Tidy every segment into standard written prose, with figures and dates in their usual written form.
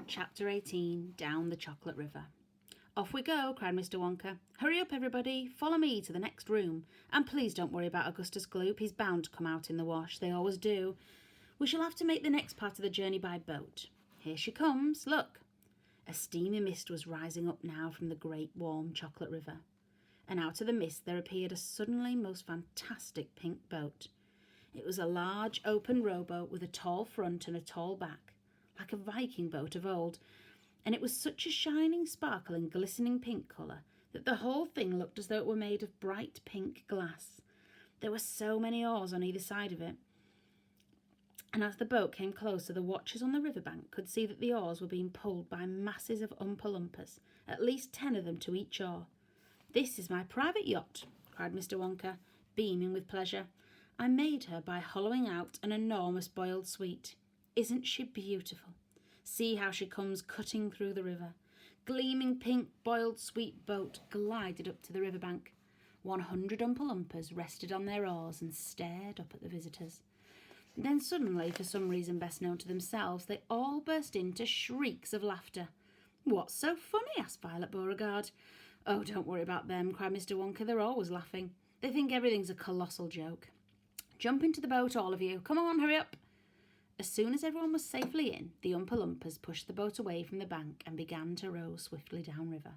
Chapter 18, Down the Chocolate River. Off we go, cried Mr. Wonka. Hurry up, everybody. Follow me to the next room. And please don't worry about Augustus Gloop. He's bound to come out in the wash. They always do. We shall have to make the next part of the journey by boat. Here she comes. Look. A steamy mist was rising up now from the great warm chocolate river. And out of the mist there appeared a suddenly most fantastic pink boat. It was a large open rowboat with a tall front and a tall back, like a Viking boat of old, and it was such a shining, sparkling, glistening pink colour that the whole thing looked as though it were made of bright pink glass. There were so many oars on either side of it, and as the boat came closer, the watchers on the riverbank could see that the oars were being pulled by masses of Oompa Loompas, at least 10 of them to each oar. "This is my private yacht," cried Mr. Wonka, beaming with pleasure. "I made her by hollowing out an enormous boiled sweet. Isn't she beautiful? See how she comes cutting through the river. Gleaming pink boiled sweet boat glided up to the riverbank. 100 Oompa Loompas rested on their oars and stared up at the visitors. Then suddenly, for some reason best known to themselves, they all burst into shrieks of laughter. "What's so funny?" asked Violet Beauregard. "Oh, don't worry about them," cried Mr. Wonka. "They're always laughing. They think everything's a colossal joke. Jump into the boat, all of you. Come on, hurry up." As soon as everyone was safely in, the Oompa Loompas pushed the boat away from the bank and began to row swiftly downriver.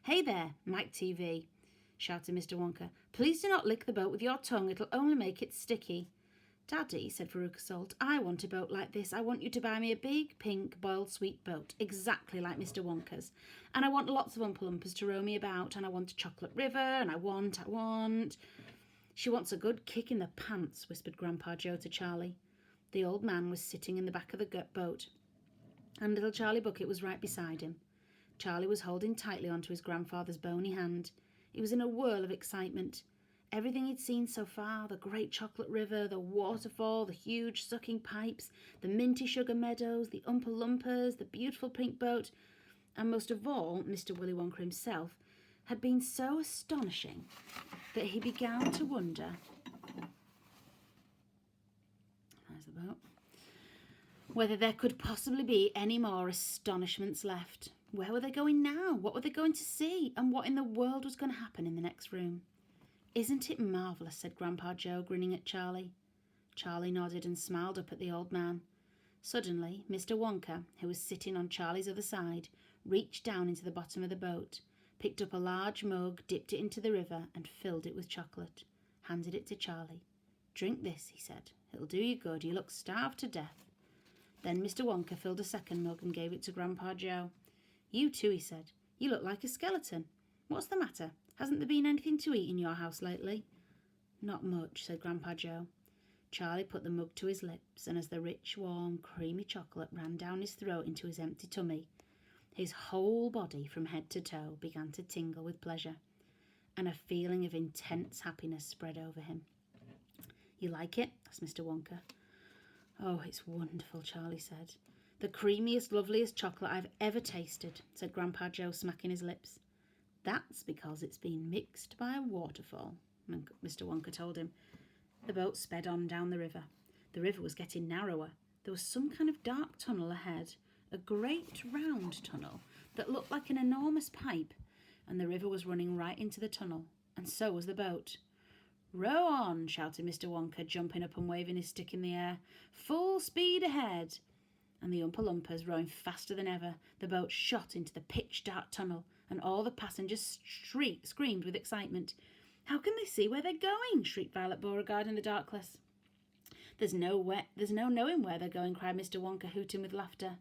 "Hey there, Mike TV," shouted Mr. Wonka. "Please do not lick the boat with your tongue. It'll only make it sticky." "Daddy," said Veruca Salt, "I want a boat like this. I want you to buy me a big, pink, boiled sweet boat, exactly like Mr. Wonka's. And I want lots of Oompa Loompas to row me about, and I want a chocolate river, and I want... "She wants a good kick in the pants," whispered Grandpa Joe to Charlie. The old man was sitting in the back of the boat, and little Charlie Bucket was right beside him. Charlie was holding tightly onto his grandfather's bony hand. He was in a whirl of excitement. Everything he'd seen so far, the great chocolate river, the waterfall, the huge sucking pipes, the minty sugar meadows, the Oompa Loompas, the beautiful pink boat, and most of all, Mr. Willy Wonka himself, had been so astonishing that he began to wonder... whether there could possibly be any more astonishments left. Where were they going now? What were they going to see? And what in the world was going to happen in the next room? "Isn't it marvellous?" said Grandpa Joe, grinning at Charlie. Charlie nodded and smiled up at the old man. Suddenly, Mr. Wonka, who was sitting on Charlie's other side, reached down into the bottom of the boat, picked up a large mug, dipped it into the river, and filled it with chocolate. Handed it to Charlie. "Drink this," he said. "It'll do you good. You look starved to death." Then Mr. Wonka filled a second mug and gave it to Grandpa Joe. "You too," he said. "You look like a skeleton. What's the matter? Hasn't there been anything to eat in your house lately?" "Not much," said Grandpa Joe. Charlie put the mug to his lips, and as the rich, warm, creamy chocolate ran down his throat into his empty tummy, his whole body from head to toe began to tingle with pleasure, and a feeling of intense happiness spread over him. "You like it?" asked Mr. Wonka. "Oh, it's wonderful," Charlie said. "The creamiest, loveliest chocolate I've ever tasted," said Grandpa Joe, smacking his lips. "That's because it's been mixed by a waterfall," Mr. Wonka told him. The boat sped on down the river. The river was getting narrower. There was some kind of dark tunnel ahead, a great round tunnel that looked like an enormous pipe, and the river was running right into the tunnel, and so was the boat. "Row on," shouted Mr. Wonka, jumping up and waving his stick in the air. "Full speed ahead." And the Oompa Loompas, rowing faster than ever, the boat shot into the pitch-dark tunnel, and all the passengers screamed with excitement. "How can they see where they're going?" shrieked Violet Beauregard in the darkness. There's no knowing where they're going," cried Mr. Wonka, hooting with laughter.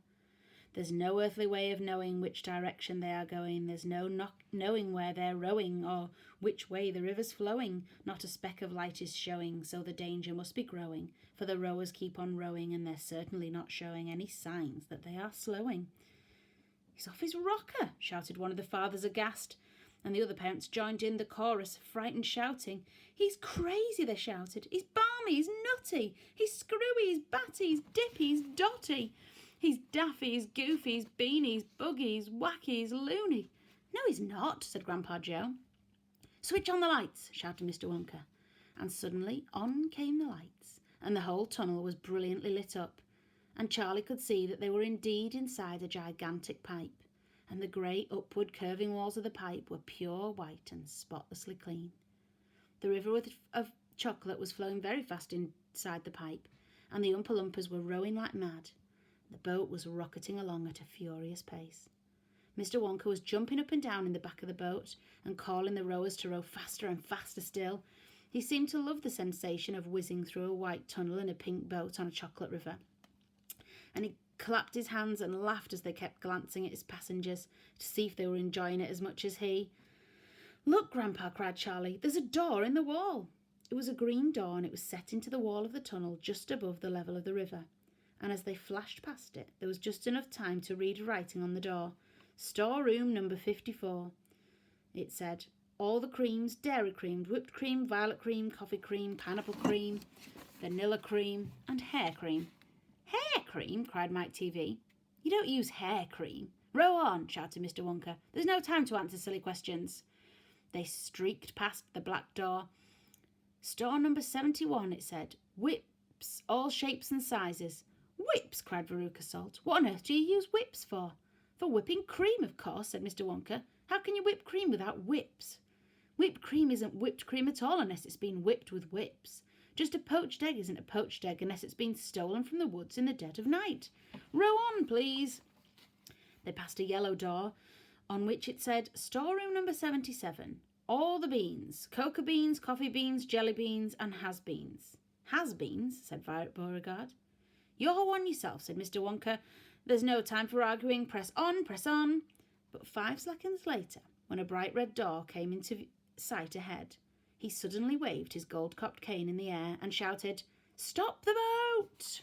"There's no earthly way of knowing which direction they are going. There's no knowing where they're rowing, or which way the river's flowing. Not a speck of light is showing, so the danger must be growing, for the rowers keep on rowing, and they're certainly not showing any signs that they are slowing." "He's off his rocker," shouted one of the fathers aghast, and the other parents joined in the chorus, frightened, shouting. "He's crazy," they shouted. "He's balmy, he's nutty, he's screwy, he's batty, he's dippy, he's dotty. He's daffy, he's goofy, he's beany, he's buggy, he's wacky, he's loony." "No, he's not," said Grandpa Joe. "Switch on the lights," shouted Mr. Wonka. And suddenly on came the lights, and the whole tunnel was brilliantly lit up. and Charlie could see that they were indeed inside a gigantic pipe, and the grey upward curving walls of the pipe were pure white and spotlessly clean. The river of chocolate was flowing very fast inside the pipe, and the Oompa Loompas were rowing like mad. The boat was rocketing along at a furious pace. Mr. Wonka was jumping up and down in the back of the boat and calling the rowers to row faster and faster still. He seemed to love the sensation of whizzing through a white tunnel in a pink boat on a chocolate river. And he clapped his hands and laughed as they kept glancing at his passengers to see if they were enjoying it as much as he. "Look, Grandpa," cried Charlie, "there's a door in the wall." It was a green door, and it was set into the wall of the tunnel just above the level of the river. And as they flashed past it, there was just enough time to read writing on the door. "Storeroom number 54. It said, "All the creams, dairy cream, whipped cream, violet cream, coffee cream, pineapple cream, vanilla cream, and hair cream." "Hair cream?" cried Mike TV. "You don't use hair cream." "Row on," shouted Mr. Wonka. "There's no time to answer silly questions." They streaked past the black door. "Store number 71, it said. "Whips, all shapes and sizes." "Whips!" cried Veruca Salt. "What on earth do you use whips for?" "For whipping cream, of course," said Mr. Wonka. "How can you whip cream without whips?" "Whipped cream isn't whipped cream at all unless it's been whipped with whips. Just a poached egg isn't a poached egg unless it's been stolen from the woods in the dead of night. Row on, please." They passed a yellow door on which it said, "Storeroom number 77. All the beans, cocoa beans, coffee beans, jelly beans, and has-beens." "Has-beens?" said Violet Beauregard. "You're one yourself," said Mr. Wonka. "There's no time for arguing. Press on, press on." But 5 seconds later, when a bright red door came into sight ahead, he suddenly waved his gold-capped cane in the air and shouted, "Stop the boat!"